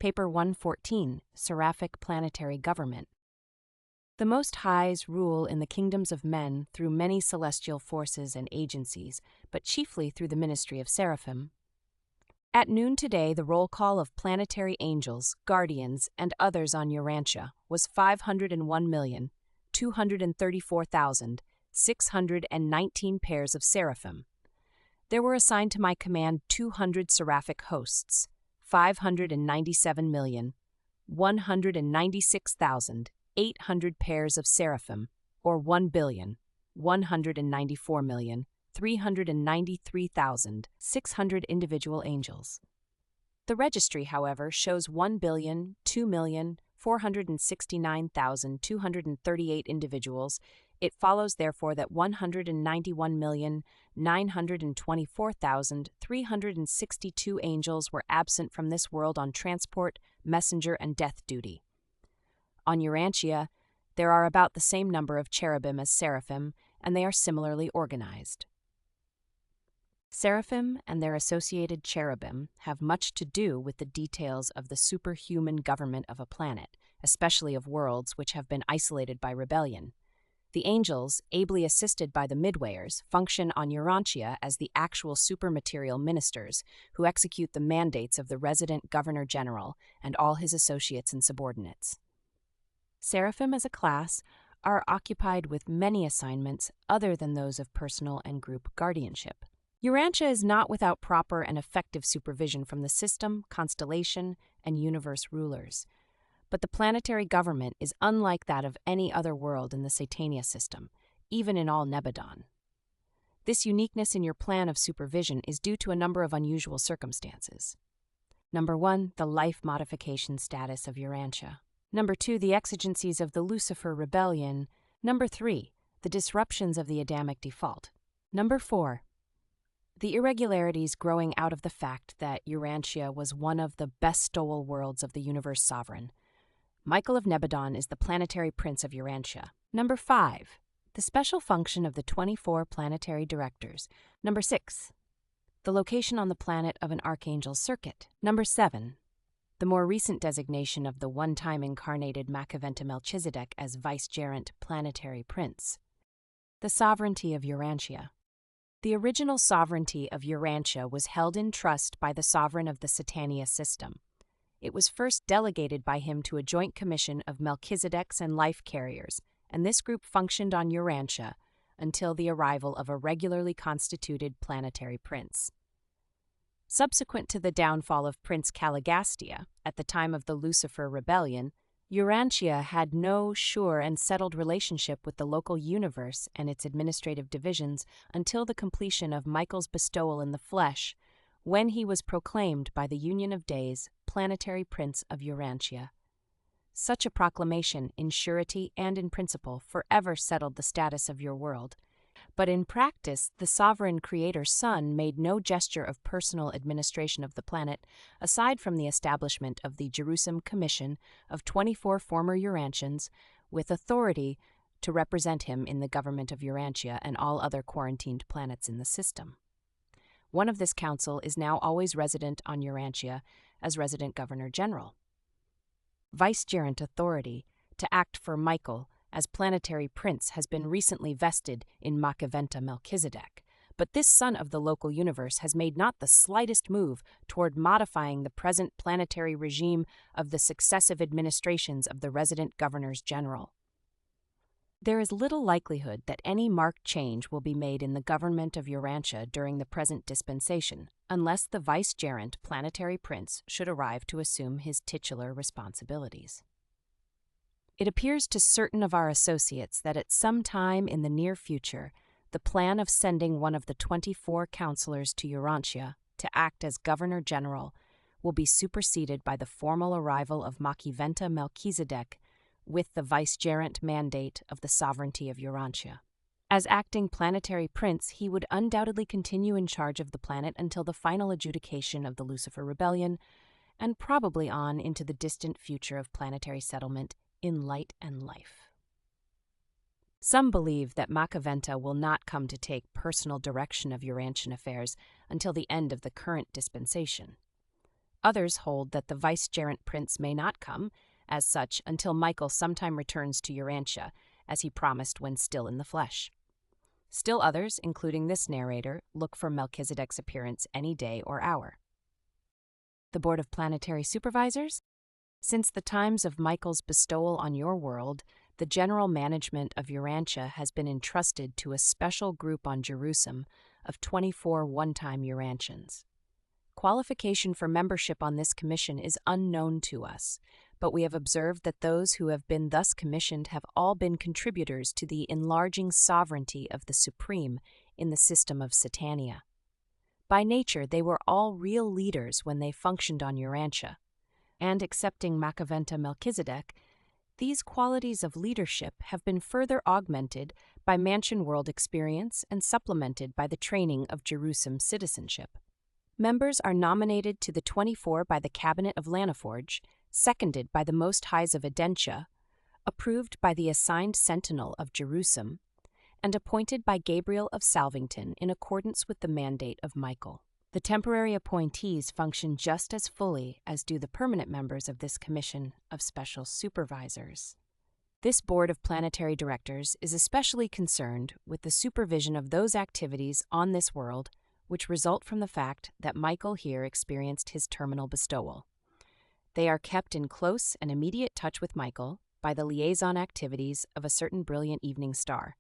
Paper 114, Seraphic Planetary Government. The Most Highs rule in the kingdoms of men through many celestial forces and agencies, but chiefly through the ministry of Seraphim. At noon today, the roll call of planetary angels, guardians, and others on Urantia was 501,234,619 pairs of Seraphim. There were assigned to my command 200 seraphic hosts, 597,196,800 pairs of Seraphim, or 1,194,393,600 individual angels. The registry, however, shows 1,02,469,238 individuals. It follows, therefore, that 191,924,362 angels were absent from this world on transport, messenger, and death duty. On Urantia, there are about the same number of cherubim as seraphim, and they are similarly organized. Seraphim and their associated cherubim have much to do with the details of the superhuman government of a planet, especially of worlds which have been isolated by rebellion. The angels, ably assisted by the midwayers, function on Urantia as the actual supermaterial ministers who execute the mandates of the resident governor-general and all his associates and subordinates. Seraphim as a class are occupied with many assignments other than those of personal and group guardianship. Urantia is not without proper and effective supervision from the system, constellation, and universe rulers. But the planetary government is unlike that of any other world in the Satania system, even in all Nebadon. This uniqueness in your plan of supervision is due to a number of unusual circumstances. Number 1, the life modification status of Urantia. Number 2, the exigencies of the Lucifer rebellion. Number 3, the disruptions of the Adamic default. Number 4, the irregularities growing out of the fact that Urantia was one of the bestowal worlds of the universe sovereign. Michael of Nebadon is the planetary prince of Urantia. Number 5, the special function of the 24 planetary directors. Number 6, the location on the planet of an archangel circuit. Number 7, the more recent designation of the one-time incarnated Macaventa Melchizedek as vicegerent planetary prince. The sovereignty of Urantia. The original sovereignty of Urantia was held in trust by the sovereign of the Satania system. It was first delegated by him to a joint commission of Melchizedeks and life carriers, and this group functioned on Urantia until the arrival of a regularly constituted planetary prince. Subsequent to the downfall of Prince Caligastia, at the time of the Lucifer rebellion, Urantia had no sure and settled relationship with the local universe and its administrative divisions until the completion of Michael's bestowal in the flesh, when he was proclaimed by the Union of Days planetary prince of Urantia. Such a proclamation, in surety and in principle, forever settled the status of your world. But in practice, the sovereign creator's son made no gesture of personal administration of the planet, aside from the establishment of the Jerusalem Commission of 24 former Urantians, with authority to represent him in the government of Urantia and all other quarantined planets in the system. One of this council is now always resident on Urantia as resident governor-general. Vicegerent authority to act for Michael as planetary prince has been recently vested in Macaventa Melchizedek, but this son of the local universe has made not the slightest move toward modifying the present planetary regime of the successive administrations of the resident governors-general. There is little likelihood that any marked change will be made in the government of Urantia during the present dispensation, unless the vicegerent planetary prince should arrive to assume his titular responsibilities. It appears to certain of our associates that at some time in the near future, the plan of sending one of the 24 counselors to Urantia to act as governor-general will be superseded by the formal arrival of Macaventa Melchizedek with the vicegerent mandate of the sovereignty of Urantia. As acting planetary prince, he would undoubtedly continue in charge of the planet until the final adjudication of the Lucifer rebellion, and probably on into the distant future of planetary settlement in light and life. Some believe that Macaventa will not come to take personal direction of Urantian affairs until the end of the current dispensation. Others hold that the vicegerent prince may not come, as such, until Michael sometime returns to Urantia, as he promised when still in the flesh. Still others, including this narrator, look for Melchizedek's appearance any day or hour. The Board of Planetary Supervisors? Since the times of Michael's bestowal on your world, the general management of Urantia has been entrusted to a special group on Jerusalem of 24 one-time Urantians. Qualification for membership on this commission is unknown to us, but we have observed that those who have been thus commissioned have all been contributors to the enlarging sovereignty of the Supreme in the system of Satania. By nature, they were all real leaders when they functioned on Urantia, and excepting Macaventa Melchizedek, these qualities of leadership have been further augmented by Mansion World experience and supplemented by the training of Jerusalem citizenship. Members are nominated to the 24 by the Cabinet of Lanaforge, seconded by the Most Highs of Adentia, approved by the assigned Sentinel of Jerusalem, and appointed by Gabriel of Salvington in accordance with the mandate of Michael. The temporary appointees function just as fully as do the permanent members of this commission of special supervisors. This board of planetary directors is especially concerned with the supervision of those activities on this world which result from the fact that Michael here experienced his terminal bestowal. They are kept in close and immediate touch with Michael by the liaison activities of a certain brilliant evening star,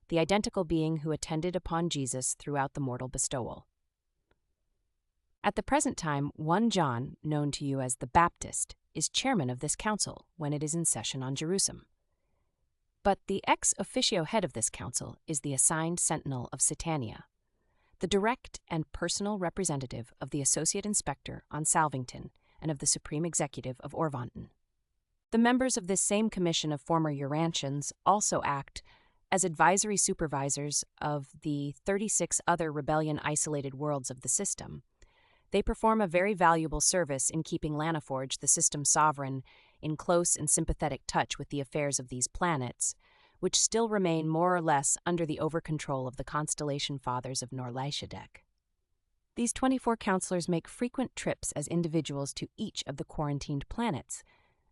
the identical being who attended upon Jesus throughout the mortal bestowal. At the present time, one John, known to you as the Baptist, is chairman of this council when it is in session on Jerusalem. But the ex officio head of this council is the assigned sentinel of Satania, the direct and personal representative of the associate inspector on Salvington and of the supreme executive of Orvanton. The members of this same commission of former Urantians also act as advisory supervisors of the 36 other rebellion-isolated worlds of the system. They perform a very valuable service in keeping Lanaforge, the system's sovereign, in close and sympathetic touch with the affairs of these planets, which still remain more or less under the over-control of the constellation fathers of Melchizedek. These 24 counselors make frequent trips as individuals to each of the quarantined planets,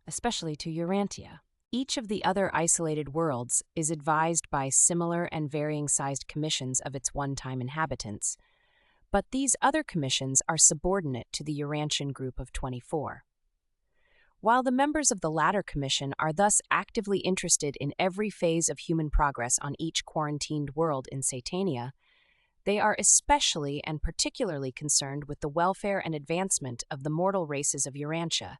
especially to Urantia. Each of the other isolated worlds is advised by similar and varying-sized commissions of its one-time inhabitants, but these other commissions are subordinate to the Urantian group of 24. While the members of the latter commission are thus actively interested in every phase of human progress on each quarantined world in Satania, they are especially and particularly concerned with the welfare and advancement of the mortal races of Urantia,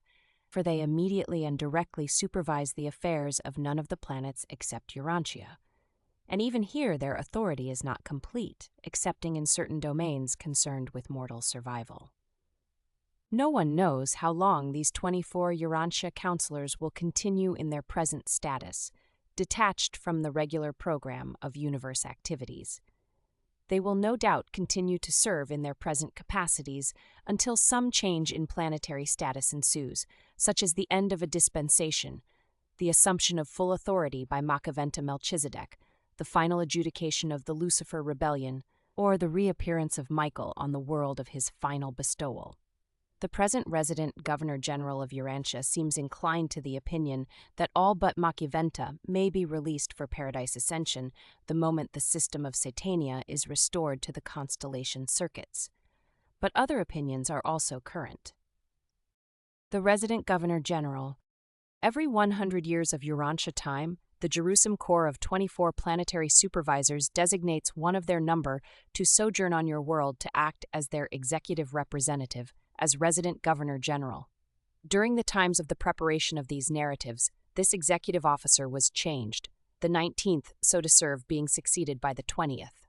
for they immediately and directly supervise the affairs of none of the planets except Urantia. And even here their authority is not complete, excepting in certain domains concerned with mortal survival. No one knows how long these 24 Urantia counselors will continue in their present status, detached from the regular program of universe activities. They will no doubt continue to serve in their present capacities until some change in planetary status ensues, such as the end of a dispensation, the assumption of full authority by Macaventa Melchizedek, the final adjudication of the Lucifer rebellion, or the reappearance of Michael on the world of his final bestowal. The present resident Governor-General of Urantia seems inclined to the opinion that all but Macaventa may be released for Paradise Ascension the moment the system of Satania is restored to the constellation circuits. But other opinions are also current. The resident Governor-General. Every 100 years of Urantia time, the Jerusalem Corps of 24 planetary supervisors designates one of their number to sojourn on your world to act as their executive representative, as resident governor-general. During the times of the preparation of these narratives, this executive officer was changed, the 19th so to serve being succeeded by the 20th.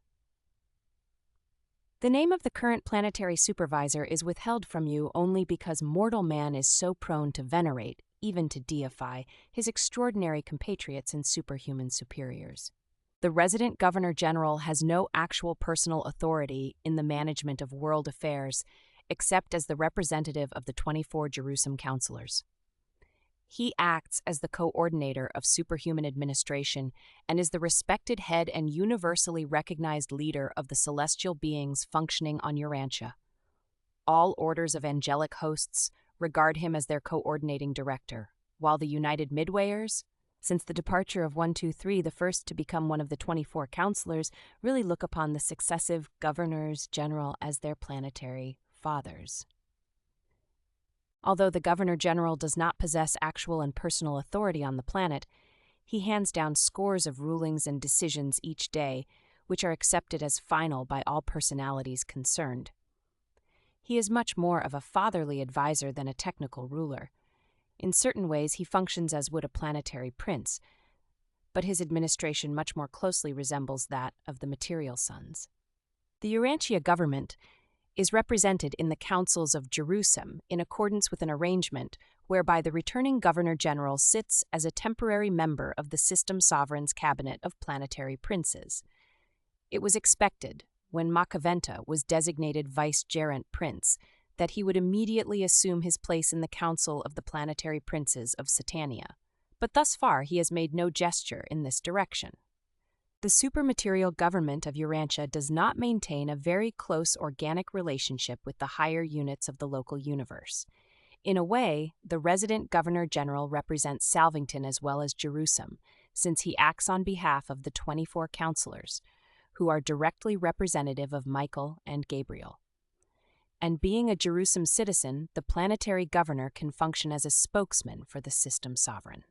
The name of the current planetary supervisor is withheld from you only because mortal man is so prone to venerate, even to deify, his extraordinary compatriots and superhuman superiors. The resident governor-general has no actual personal authority in the management of world affairs, except as the representative of the 24 Jerusalem counselors. He acts as the coordinator of superhuman administration and is the respected head and universally recognized leader of the celestial beings functioning on Urantia. All orders of angelic hosts, regard him as their coordinating director, while the United Midwayers, since the departure of 123, the first to become one of the 24 counselors, really look upon the successive governors general as their planetary fathers. Although the Governor General does not possess actual and personal authority on the planet, he hands down scores of rulings and decisions each day, which are accepted as final by all personalities concerned. He is much more of a fatherly advisor than a technical ruler. In certain ways, he functions as would a planetary prince, but his administration much more closely resembles that of the material sons. The Urantia government is represented in the councils of Jerusalem in accordance with an arrangement whereby the returning Governor-General sits as a temporary member of the System Sovereign's cabinet of planetary princes. It was expected, when Makaventa was designated vicegerent prince, that he would immediately assume his place in the Council of the Planetary Princes of Satania. But thus far he has made no gesture in this direction. The supermaterial government of Urantia does not maintain a very close organic relationship with the higher units of the local universe. In a way, the resident Governor-General represents Salvington as well as Jerusalem, since he acts on behalf of the 24 counselors, who are directly representative of Michael and Gabriel. And being a Jerusalem citizen, the planetary governor can function as a spokesman for the system sovereign.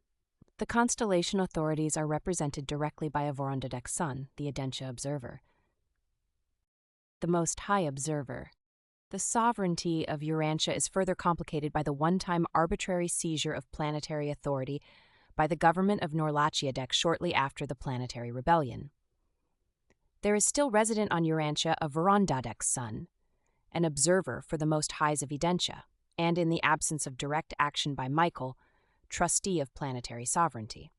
The constellation authorities are represented directly by a Vorondadek son, the Urantia observer. The Most High Observer. The sovereignty of Urantia is further complicated by the one-time arbitrary seizure of planetary authority by the government of Norlachiadek shortly after the planetary rebellion. There is still resident on Urantia a Vorondadek's son, an observer for the Most Highs of Urantia, and in the absence of direct action by Michael, trustee of planetary sovereignty.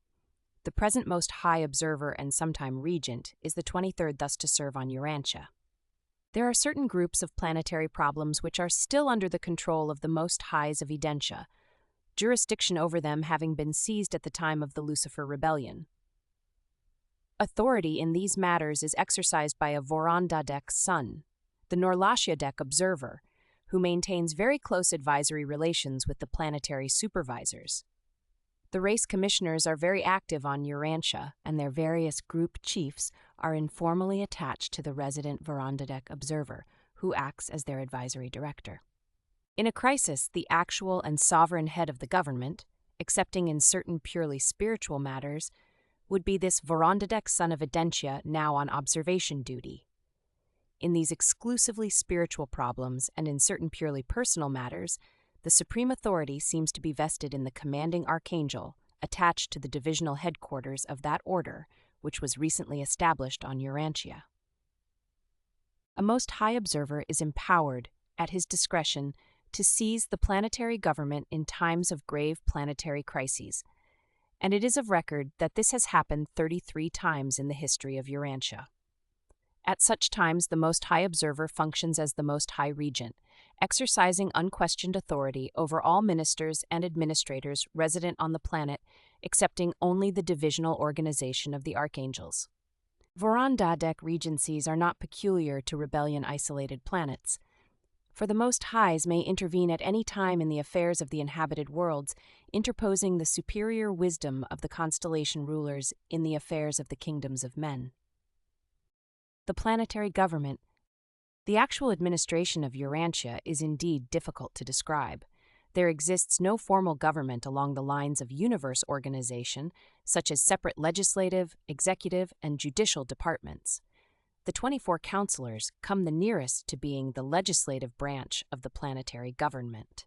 The present Most High Observer and sometime regent is the 23rd thus to serve on Urantia. There are certain groups of planetary problems which are still under the control of the Most Highs of Urantia, jurisdiction over them having been seized at the time of the Lucifer Rebellion. Authority in these matters is exercised by a Vorondadek's son, the Norlachiadek observer, who maintains very close advisory relations with the planetary supervisors. The race commissioners are very active on Urantia, and their various group chiefs are informally attached to the resident Vorondadek observer, who acts as their advisory director. In a crisis, the actual and sovereign head of the government, excepting in certain purely spiritual matters, would be this Vorondadek son of Urantia now on observation duty. In these exclusively spiritual problems and in certain purely personal matters, the supreme authority seems to be vested in the commanding archangel attached to the divisional headquarters of that order, which was recently established on Urantia. A Most High Observer is empowered, at his discretion, to seize the planetary government in times of grave planetary crises, and it is of record that this has happened 33 times in the history of Urantia. At such times, the Most High Observer functions as the Most High Regent, exercising unquestioned authority over all ministers and administrators resident on the planet, excepting only the divisional organization of the archangels. Vorondadek regencies are not peculiar to rebellion-isolated planets, for the Most Highs may intervene at any time in the affairs of the inhabited worlds, interposing the superior wisdom of the constellation rulers in the affairs of the kingdoms of men. The planetary government. The actual administration of Urantia is indeed difficult to describe. There exists no formal government along the lines of universe organization, such as separate legislative, executive, and judicial departments. The 24 counselors come the nearest to being the legislative branch of the planetary government.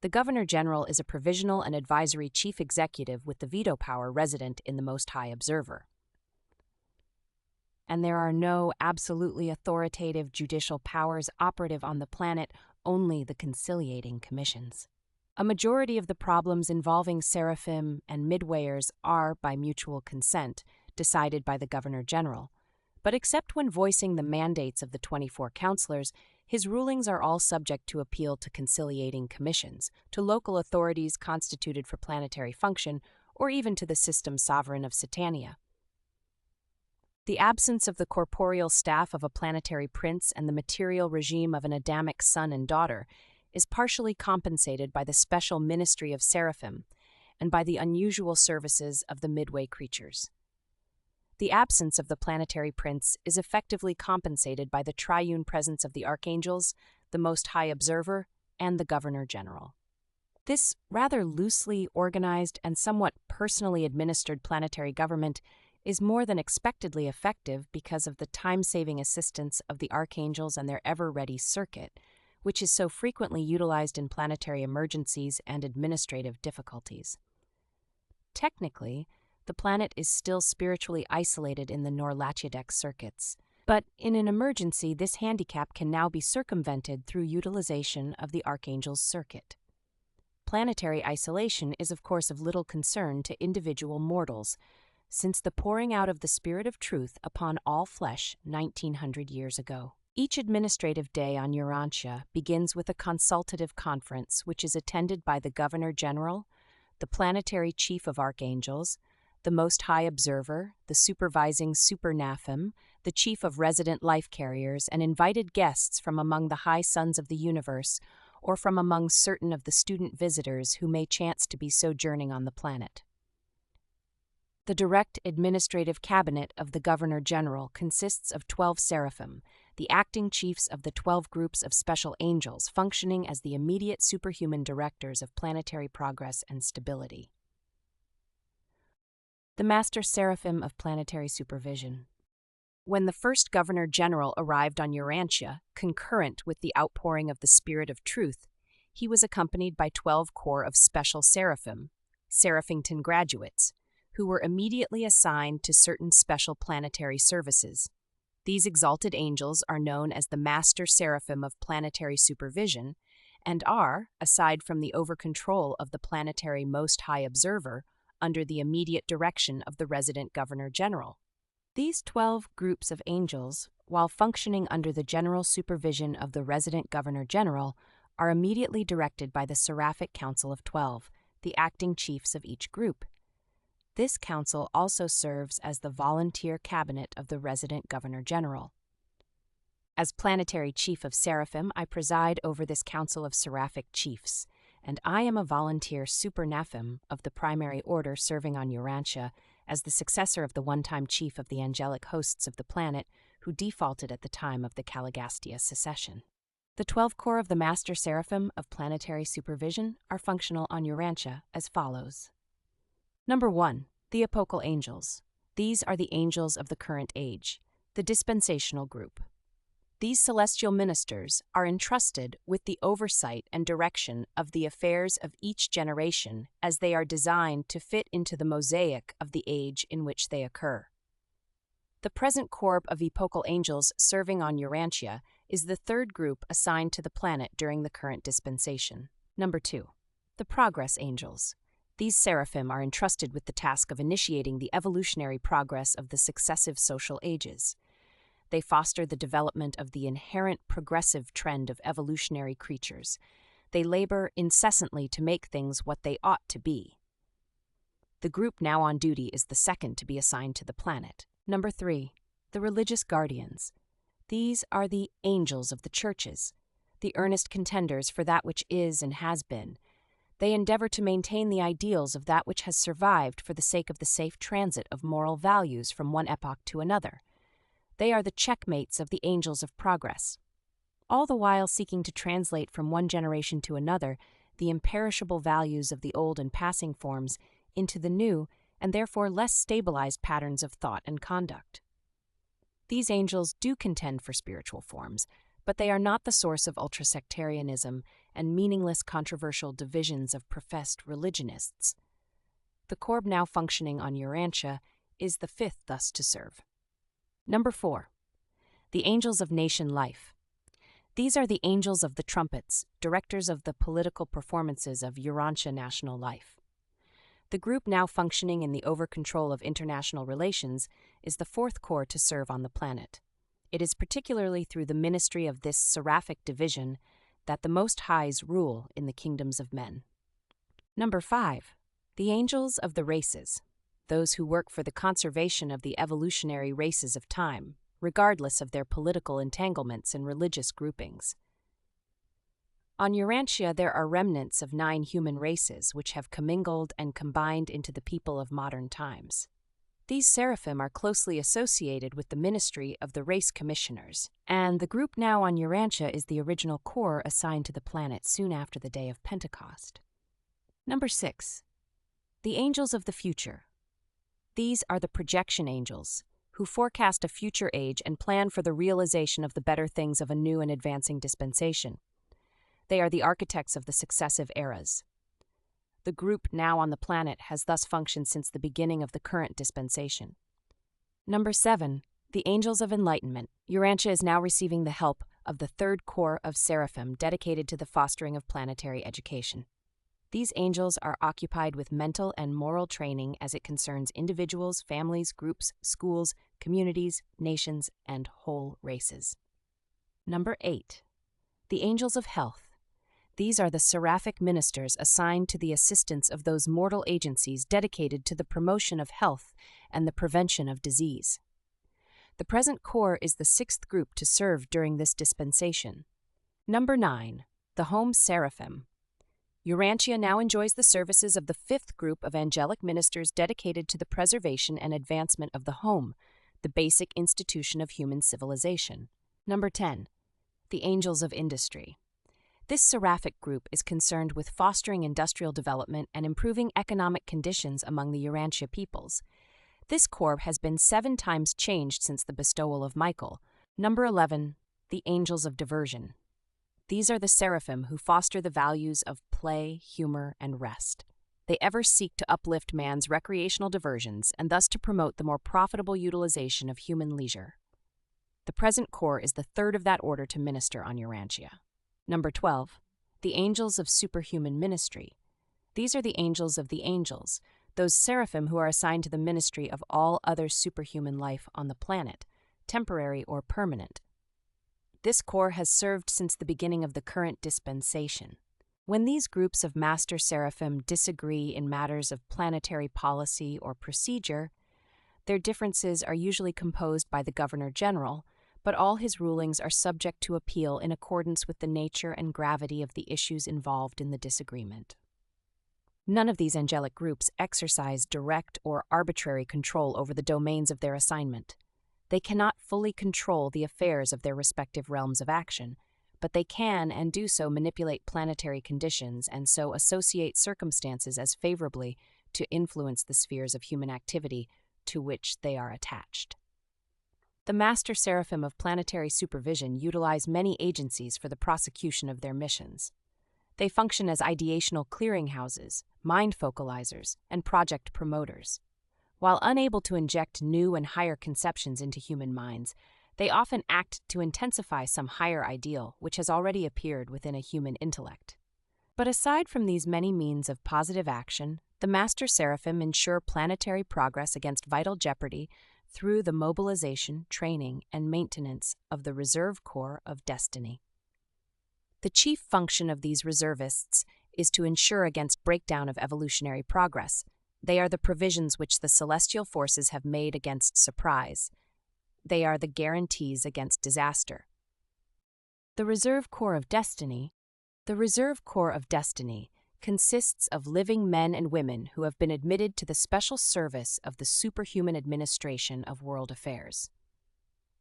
The Governor-General is a provisional and advisory chief executive with the veto power resident in the Most High Observer. And there are no absolutely authoritative judicial powers operative on the planet, only the conciliating commissions. A majority of the problems involving Seraphim and Midwayers are, by mutual consent, decided by the Governor-General, but except when voicing the mandates of the 24 counselors, his rulings are all subject to appeal to conciliating commissions, to local authorities constituted for planetary function, or even to the system sovereign of Satania. The absence of the corporeal staff of a planetary prince and the material regime of an Adamic son and daughter is partially compensated by the special ministry of Seraphim and by the unusual services of the midway creatures. The absence of the planetary prince is effectively compensated by the triune presence of the archangels, the Most High Observer, and the Governor-General. This rather loosely organized and somewhat personally administered planetary government is more than expectedly effective because of the time-saving assistance of the archangels and their ever-ready circuit, which is so frequently utilized in planetary emergencies and administrative difficulties. Technically, the planet is still spiritually isolated in the Norlachiadex circuits, but in an emergency this handicap can now be circumvented through utilization of the Archangel's circuit. Planetary isolation is of course of little concern to individual mortals, since the pouring out of the Spirit of Truth upon all flesh 1900 years ago. Each administrative day on Urantia begins with a consultative conference which is attended by the Governor-General, the Planetary Chief of Archangels, the Most High Observer, the Supervising Seraphim, the Chief of Resident Life Carriers, and invited guests from among the high sons of the universe or from among certain of the student visitors who may chance to be sojourning on the planet. The direct administrative cabinet of the Governor-General consists of 12 Seraphim, the acting chiefs of the 12 groups of special angels functioning as the immediate superhuman directors of planetary progress and stability. The Master Seraphim of Planetary Supervision. When the first Governor-General arrived on Urantia, concurrent with the outpouring of the Spirit of Truth, he was accompanied by 12 corps of special Seraphim, Seraphington graduates, who were immediately assigned to certain special planetary services. These exalted angels are known as the Master Seraphim of Planetary Supervision and are, aside from the over-control of the planetary Most High Observer, under the immediate direction of the resident Governor-General. These 12 groups of angels, while functioning under the general supervision of the resident Governor-General, are immediately directed by the Seraphic Council of 12, the acting chiefs of each group. This council also serves as the volunteer cabinet of the resident Governor-General. As Planetary Chief of Seraphim, I preside over this council of Seraphic chiefs, and I am a volunteer Supernaphim of the primary order serving on Urantia as the successor of the one-time chief of the angelic hosts of the planet who defaulted at the time of the Caligastia secession. The 12 corps of the Master Seraphim of Planetary Supervision are functional on Urantia as follows. Number 1. The Epochal Angels. These are the angels of the current age, the dispensational group. These celestial ministers are entrusted with the oversight and direction of the affairs of each generation as they are designed to fit into the mosaic of the age in which they occur. The present corps of epochal angels serving on Urantia is the third group assigned to the planet during the current dispensation. Number 2. The Progress Angels. These seraphim are entrusted with the task of initiating the evolutionary progress of the successive social ages. They foster the development of the inherent progressive trend of evolutionary creatures. They labor incessantly to make things what they ought to be. The group now on duty is the second to be assigned to the planet. Number 3. The Religious Guardians. These are the angels of the churches, the earnest contenders for that which is and has been. They endeavor to maintain the ideals of that which has survived for the sake of the safe transit of moral values from one epoch to another. They are the checkmates of the angels of progress, all the while seeking to translate from one generation to another the imperishable values of the old and passing forms into the new and therefore less stabilized patterns of thought and conduct. These angels do contend for spiritual forms, but they are not the source of ultrasectarianism and meaningless controversial divisions of professed religionists. The corps now functioning on Urantia is the fifth thus to serve. Number 4. The Angels of Nation Life. These are the angels of the trumpets, directors of the political performances of Urantia national life. The group now functioning in the over-control of international relations is the fourth corps to serve on the planet. It is particularly through the ministry of this seraphic division that the Most Highs rule in the kingdoms of men. Number 5. The Angels of the Races. Those who work for the conservation of the evolutionary races of time, regardless of their political entanglements and religious groupings. On Urantia, there are remnants of 9 human races which have commingled and combined into the people of modern times. These Seraphim are closely associated with the ministry of the race commissioners, and the group now on Urantia is the original core assigned to the planet soon after the day of Pentecost. Number 6. The Angels of the Future. These are the projection angels, who forecast a future age and plan for the realization of the better things of a new and advancing dispensation. They are the architects of the successive eras. The group now on the planet has thus functioned since the beginning of the current dispensation. Number 7. The Angels of Enlightenment. Urantia is now receiving the help of the third corps of Seraphim dedicated to the fostering of planetary education. These angels are occupied with mental and moral training as it concerns individuals, families, groups, schools, communities, nations, and whole races. Number 8. The Angels of Health. These are the seraphic ministers assigned to the assistance of those mortal agencies dedicated to the promotion of health and the prevention of disease. The present corps is the 6th group to serve during this dispensation. Number 9. The Home Seraphim. Urantia now enjoys the services of the 5th group of angelic ministers dedicated to the preservation and advancement of the home, the basic institution of human civilization. Number 10. The Angels of Industry. This seraphic group is concerned with fostering industrial development and improving economic conditions among the Urantia peoples. This corps has been 7 times changed since the bestowal of Michael. Number 11. The Angels of Diversion. These are the Seraphim who foster the values of play, humor, and rest. They ever seek to uplift man's recreational diversions and thus to promote the more profitable utilization of human leisure. The present corps is the 3rd of that order to minister on Urantia. Number 12. The Angels of Superhuman Ministry. These are the angels of the angels, those Seraphim who are assigned to the ministry of all other superhuman life on the planet, temporary or permanent. This corps has served since the beginning of the current dispensation. When these groups of Master Seraphim disagree in matters of planetary policy or procedure, their differences are usually composed by the Governor-General, but all his rulings are subject to appeal in accordance with the nature and gravity of the issues involved in the disagreement. None of these angelic groups exercise direct or arbitrary control over the domains of their assignment. They cannot fully control the affairs of their respective realms of action, but they can and do so manipulate planetary conditions and so associate circumstances as favorably to influence the spheres of human activity to which they are attached. The Master Seraphim of Planetary Supervision utilize many agencies for the prosecution of their missions. They function as ideational clearinghouses, mind focalizers, and project promoters. While unable to inject new and higher conceptions into human minds, they often act to intensify some higher ideal which has already appeared within a human intellect. But aside from these many means of positive action, the Master Seraphim ensure planetary progress against vital jeopardy through the mobilization, training, and maintenance of the Reserve Corps of Destiny. The chief function of these reservists is to ensure against breakdown of evolutionary progress. They are the provisions which the celestial forces have made against surprise. They are the guarantees against disaster. The Reserve Corps of Destiny consists of living men and women who have been admitted to the special service of the superhuman administration of world affairs.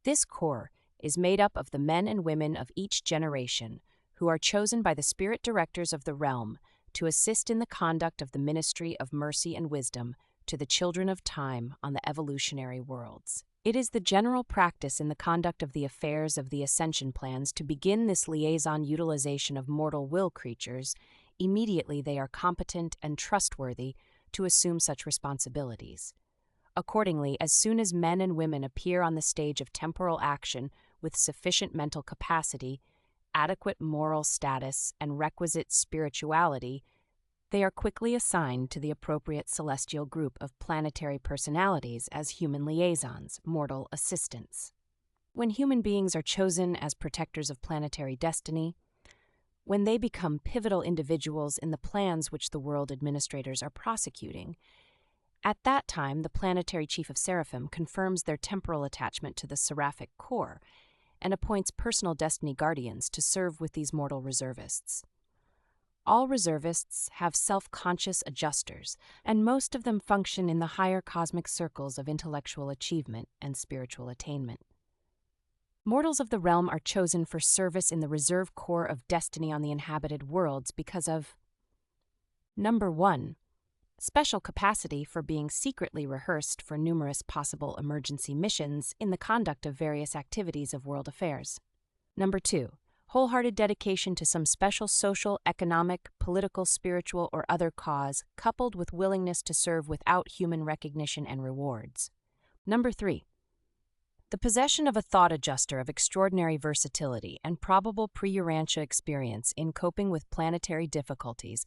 This corps is made up of the men and women of each generation who are chosen by the spirit directors of the realm to assist in the conduct of the ministry of mercy and wisdom to the children of time on the evolutionary worlds. It is the general practice in the conduct of the affairs of the ascension plans to begin this liaison utilization of mortal will creatures immediately they are competent and trustworthy to assume such responsibilities. Accordingly, as soon as men and women appear on the stage of temporal action with sufficient mental capacity, adequate moral status, and requisite spirituality, they are quickly assigned to the appropriate celestial group of planetary personalities as human liaisons, mortal assistants. When human beings are chosen as protectors of planetary destiny, when they become pivotal individuals in the plans which the world administrators are prosecuting, at that time the planetary chief of Seraphim confirms their temporal attachment to the Seraphic Corps, and appoints personal destiny guardians to serve with these mortal reservists. All reservists have self-conscious adjusters, and most of them function in the higher cosmic circles of intellectual achievement and spiritual attainment. Mortals of the realm are chosen for service in the reserve corps of destiny on the inhabited worlds because of Number 1. Special capacity for being secretly rehearsed for numerous possible emergency missions in the conduct of various activities of world affairs. Number 2. Wholehearted dedication to some special social, economic, political, spiritual, or other cause, coupled with willingness to serve without human recognition and rewards. Number 3. The possession of a thought adjuster of extraordinary versatility and probable pre-Urantia experience in coping with planetary difficulties